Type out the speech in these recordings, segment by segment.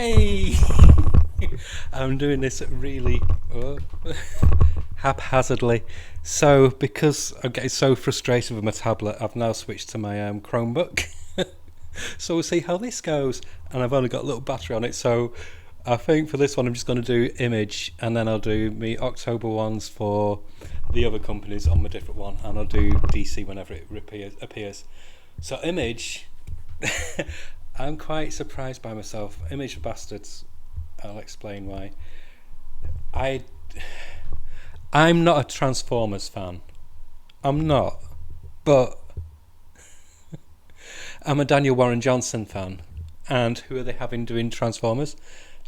Hey! I'm doing this really haphazardly. So, because I'm getting so frustrated with my tablet, I've now switched to my Chromebook. So we'll see how this goes. And I've only got a little battery on it, so I think for this one I'm just going to do image, and then I'll do me October ones for the other companies on my different one, and I'll do DC whenever it appears. So image, I'm quite surprised by myself. Image of bastards. I'll explain why. I I'm not a Transformers fan. I'm not, but I'm a Daniel Warren Johnson fan. And who are they having doing Transformers?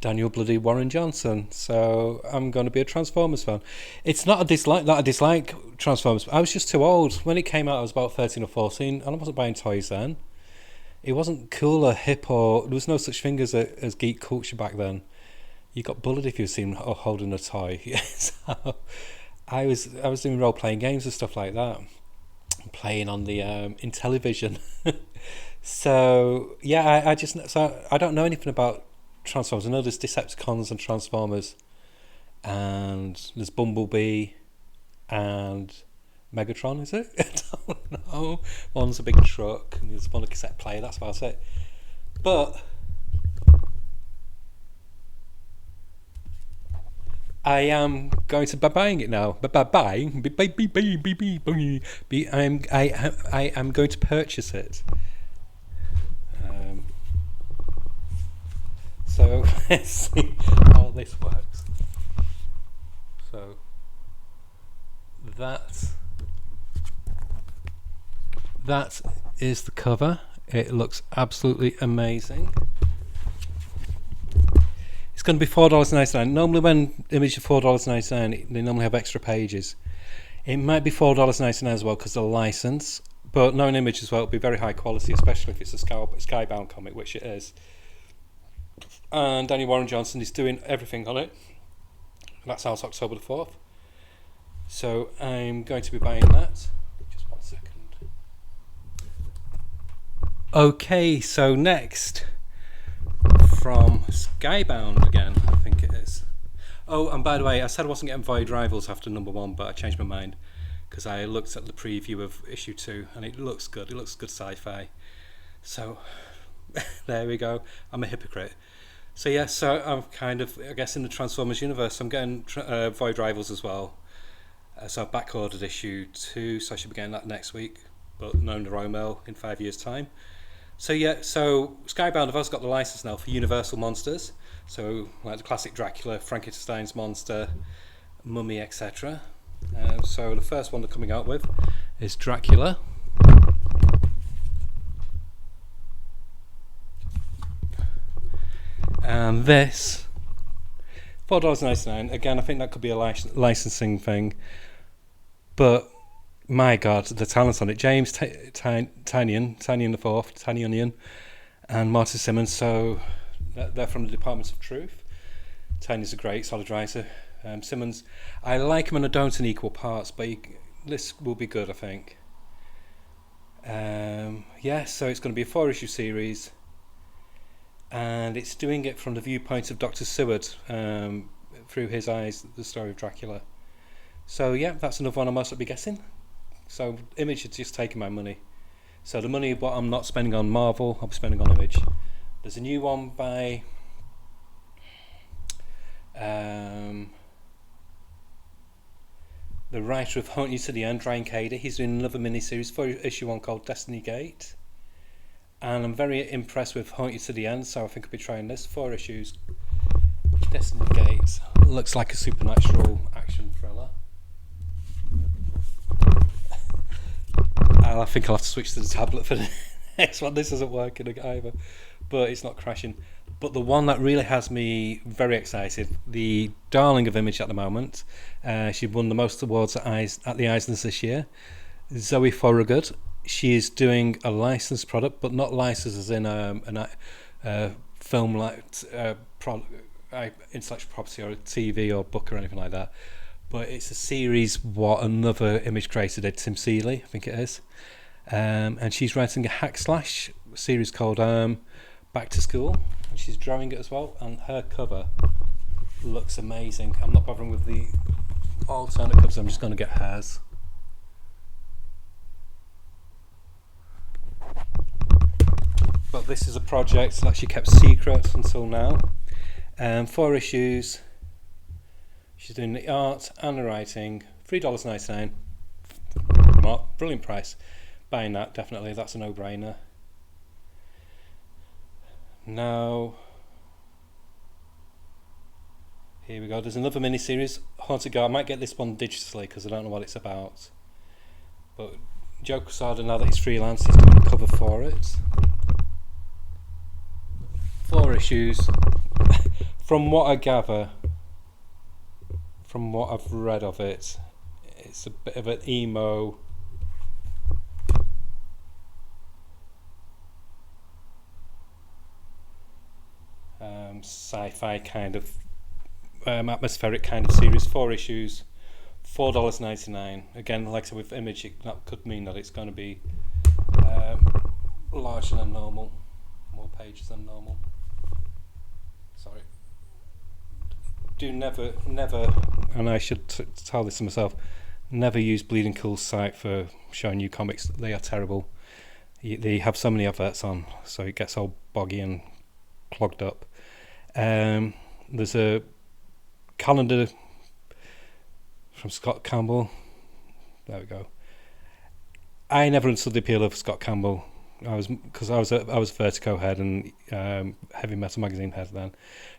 Daniel bloody Warren Johnson. So I'm going to be a Transformers fan. It's not a dislike that I dislike Transformers. I was just too old. When it came out, I was about 13 or 14, and I wasn't buying toys then. It wasn't cool or hip, or there was no such thing as geek culture back then. You got bullied if you were seen holding a toy. So I was doing role playing games and stuff like that, playing on the in television. So yeah, I don't know anything about Transformers. I know there's Decepticons and Transformers, and there's Bumblebee and Megatron. Is it? I don't know. One's a big truck, and there's one a cassette player. That's about it. But I am going to be buying it now. I am going to purchase it. So let's see how this works. So that is the cover. It looks absolutely amazing. It's going to be $4.99. Normally when images are $4.99, they normally have extra pages. It might be $4.99 as well because of the license, but knowing image as well, it'll be very high quality, especially if it's a Skybound comic, which it is. And Daniel Warren Johnson is doing everything on it. That's out October the 4th. So I'm going to be buying that. Just 1 second. Okay, so next, from Skybound again, I think it is. Oh, and by the way, I said I wasn't getting Void Rivals after number 1, but I changed my mind because I looked at the preview of issue 2 and it looks good. It looks good sci-fi. So there we go. I'm a hypocrite. So yeah, so I'm kind of, I guess, in the Transformers universe. I'm getting Void Rivals as well. So I've back-ordered issue 2, so I should be getting that next week, but no Neuromail in 5 years' time. So yeah, so Skybound have also got the license now for Universal monsters. So like the classic Dracula, Frankenstein's monster, Mummy, etc. So the first one they're coming out with is Dracula. And this, $4.99. Again, I think that could be a licensing thing. But my God, the talent on it. James Tynion the Fourth, Tiny Onion, and Martin Simmons. So they're from the Department of Truth. Tinion's a great solid writer. Simmons, I like him and I don't in equal parts, but this will be good, I think. Yeah, so it's going to be a 4-issue series. And it's doing it from the viewpoint of Dr. Seward, through his eyes, the story of Dracula. So yeah, that's another one I must be guessing. So Image is just taking my money. So the money what I'm not spending on Marvel, I'll be spending on Image. There's a new one by the writer of Haunt You to the End, Ryan Cady. He's doing another miniseries for issue 1 called Destiny Gate. And I'm very impressed with Haunt You to the End, so I think I'll be trying this. 4 issues. Destiny Gate. Looks like a supernatural action thriller. I think I'll have to switch to the tablet for the next one. This isn't working either, but it's not crashing. But the one that really has me very excited, the darling of Image at the moment, she won the most awards at the Eisners this year, Zoe Thorogood. She is doing a licensed product, but not licensed as in a film like intellectual property or a TV or book or anything like that. But it's a series what another Image creator did, Tim Seeley, I think it is. And she's writing a hack slash series called Back to School. and she's drawing it as well, and her cover looks amazing. I'm not bothering with the alternate covers, I'm just going to get hers. But this is a project that she kept secret until now. 4 issues. She's doing the art and the writing. $3.99. Brilliant price. Buying that, definitely. That's a no-brainer. Now, here we go. There's another mini-series, Haunted Girl. I might get this one digitally because I don't know what it's about. But Joe Quesada, now that he's freelance, he's doing a cover for it. 4 issues. From what I gather, from what I've read of it, it's a bit of an emo sci-fi kind of atmospheric kind of series. 4 issues, $4.99. Again, like I said, with Image, that could mean that it's going to be larger than normal, more pages than normal. Sorry. Do never, and I should tell this to myself, never use Bleeding Cool's site for showing you comics. They are terrible. They have so many adverts on, so it gets all boggy and clogged up. There's a calendar from Scott Campbell. There we go. I never understood the appeal of Scott Campbell. I was a Vertigo head and Heavy Metal magazine head then.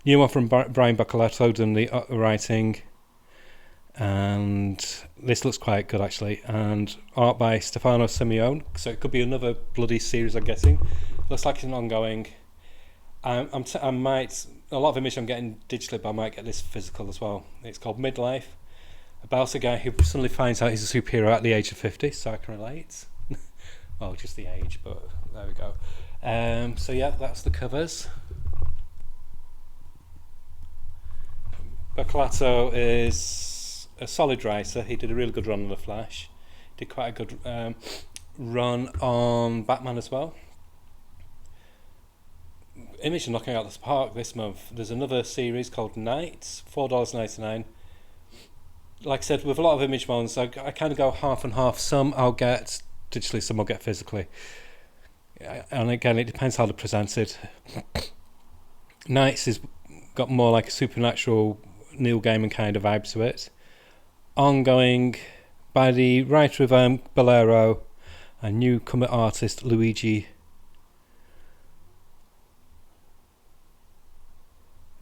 New one from Brian Baccaletto doing the writing, and this looks quite good actually. And art by Stefano Simeone, so it could be another bloody series I'm guessing. Looks like it's an ongoing. I might, a lot of Image I'm getting digitally, but I might get this physical as well. It's called Midlife, about a guy who suddenly finds out he's a superhero at the age of 50, so I can relate. Well, just the age, but there we go. So yeah, that's the covers. Baccaletto is a solid writer. He did a really good run on The Flash. Did quite a good run on Batman as well. Image are knocking out the park this month. There's another series called Nights, $4.99. Like I said, with a lot of Image ones, I kind of go half and half. Some I'll get digitally, some I'll get physically. And again, it depends how they're presented. Nights has got more like a supernatural Neil Gaiman kind of vibe to it. Ongoing by the writer of Bolero and newcomer artist Luigi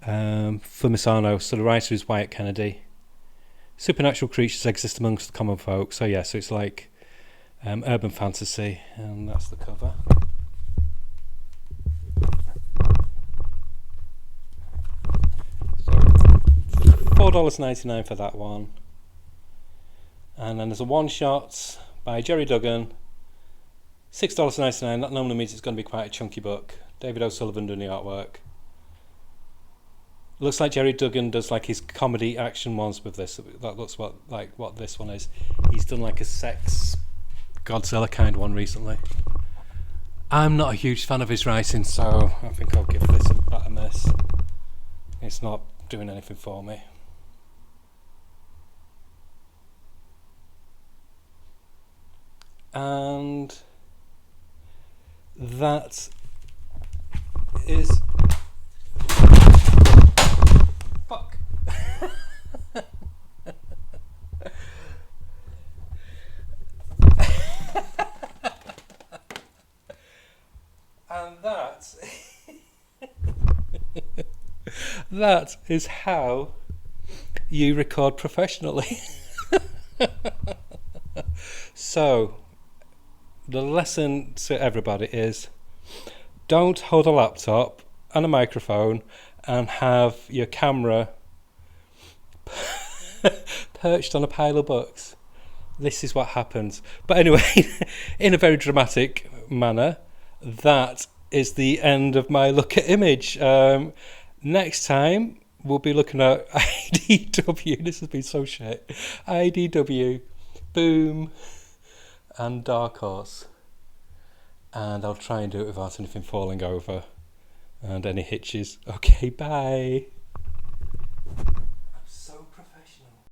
Fumisano. So the writer is Wyatt Kennedy. Supernatural creatures exist amongst the common folk. So yeah, so it's like urban fantasy, and that's the cover. So $4.99 for that one. And then there's a one shot by Jerry Duggan, $6.99. That normally means it's going to be quite a chunky book. David O'Sullivan doing the artwork. Looks like Jerry Duggan does like his comedy action ones with this. That looks what this one is. He's done like a sex Godzilla kind one recently. I'm not a huge fan of his writing, so I think I'll give this a miss. It's not doing anything for me. And that is... Fuck. And that is how you record professionally. So, the lesson to everybody is, don't hold a laptop and a microphone and have your camera perched on a pile of books. This is what happens. But anyway, in a very dramatic manner, that is the end of my look at Image. Next time, we'll be looking at IDW. This has been so shit. IDW, Boom, and Dark Horse. And I'll try and do it without anything falling over. and any hitches. Okay, bye.